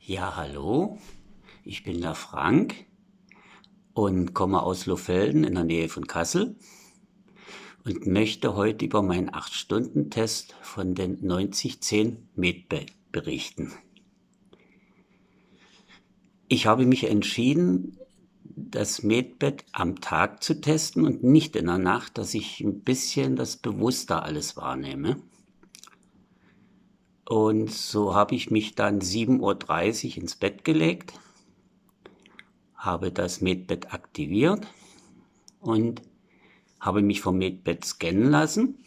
Ja, hallo, ich bin der Frank und komme aus Lohfelden in der Nähe von Kassel und möchte heute über meinen 8-Stunden-Test von den 9010 Med berichten. Ich habe mich entschieden, das Medbed am Tag zu testen und nicht in der Nacht, dass ich ein bisschen das bewusster alles wahrnehme. Und so habe ich mich dann 7:30 Uhr ins Bett gelegt, habe das Medbed aktiviert und habe mich vom Medbed scannen lassen.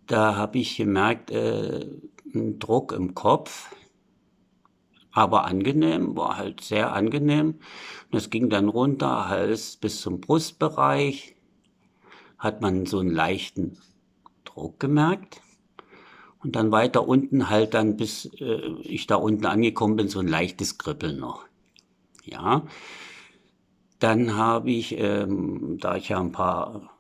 Da habe ich gemerkt, ein Druck im Kopf, aber angenehm, war halt sehr angenehm. Das ging dann runter, Hals bis zum Brustbereich, hat man so einen leichten Druck gemerkt. Und dann weiter unten halt dann, bis ich da unten angekommen bin, so ein leichtes Kribbeln noch. Ja, dann habe ich, da ich ja ein paar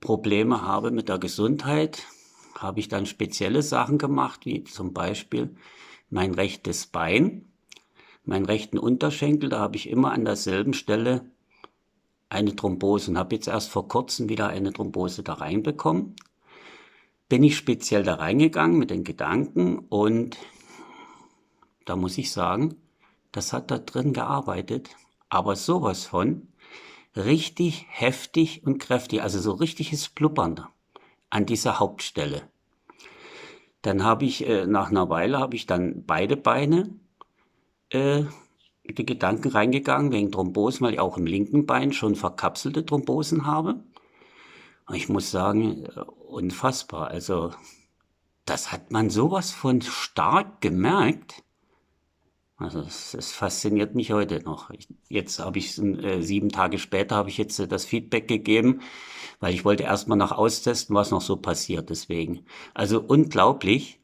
Probleme habe mit der Gesundheit, habe ich dann spezielle Sachen gemacht, wie zum Beispiel mein rechtes Bein, meinen rechten Unterschenkel, da habe ich immer an derselben Stelle eine Thrombose und habe jetzt erst vor kurzem wieder eine Thrombose da reinbekommen. Bin ich speziell da reingegangen mit den Gedanken und da muss ich sagen, das hat da drin gearbeitet, aber sowas von richtig heftig und kräftig, also so richtiges Blubbern an dieser Hauptstelle. Dann habe ich, nach einer Weile habe ich dann beide Beine, äh, die Gedanken reingegangen wegen Thrombosen, weil ich auch im linken Bein schon verkapselte Thrombosen habe. Und ich muss sagen, unfassbar. Also, das hat man sowas von stark gemerkt. Also, es fasziniert mich heute noch. Jetzt habe ich 7 Tage später habe ich jetzt das Feedback gegeben, weil ich wollte erstmal noch austesten, was noch so passiert. Deswegen. Also unglaublich.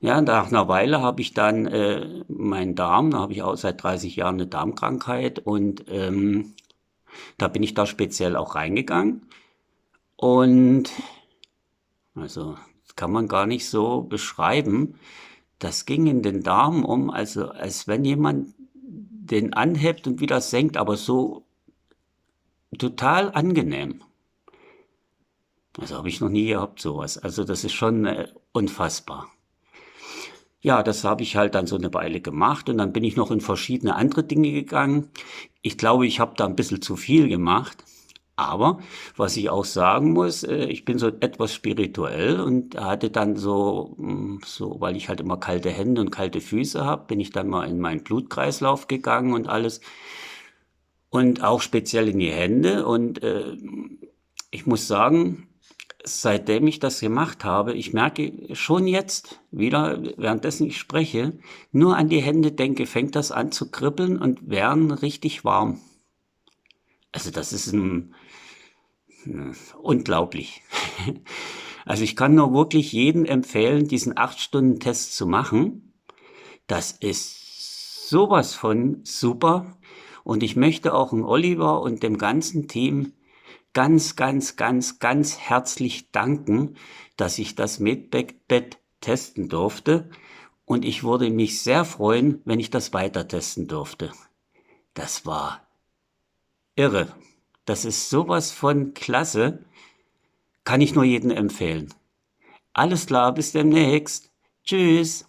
Ja, nach einer Weile habe ich dann meinen Darm, da habe ich auch seit 30 Jahren eine Darmkrankheit und da bin ich da speziell auch reingegangen und also das kann man gar nicht so beschreiben. Das ging in den Darm also als wenn jemand den anhebt und wieder senkt, aber so total angenehm. Also habe ich noch nie gehabt sowas. Also das ist schon unfassbar. Ja, das habe ich halt dann so eine Weile gemacht und dann bin ich noch in verschiedene andere Dinge gegangen. Ich glaube, ich habe da ein bisschen zu viel gemacht. Aber was ich auch sagen muss, ich bin so etwas spirituell und hatte dann so, weil ich halt immer kalte Hände und kalte Füße habe, bin ich dann mal in meinen Blutkreislauf gegangen und alles und auch speziell in die Hände. Und ich muss sagen, seitdem ich das gemacht habe, ich merke schon jetzt wieder, währenddessen ich spreche, nur an die Hände denke, fängt das an zu kribbeln und werden richtig warm. Also das ist unglaublich. Also ich kann nur wirklich jedem empfehlen, diesen 8-Stunden-Test zu machen. Das ist sowas von super. Und ich möchte auch dem Oliver und dem ganzen Team ganz, ganz, ganz, ganz herzlich danken, dass ich das Medbed testen durfte. Und ich würde mich sehr freuen, wenn ich das weiter testen dürfte. Das war irre. Das ist sowas von klasse. Kann ich nur jedem empfehlen. Alles klar, bis demnächst. Tschüss.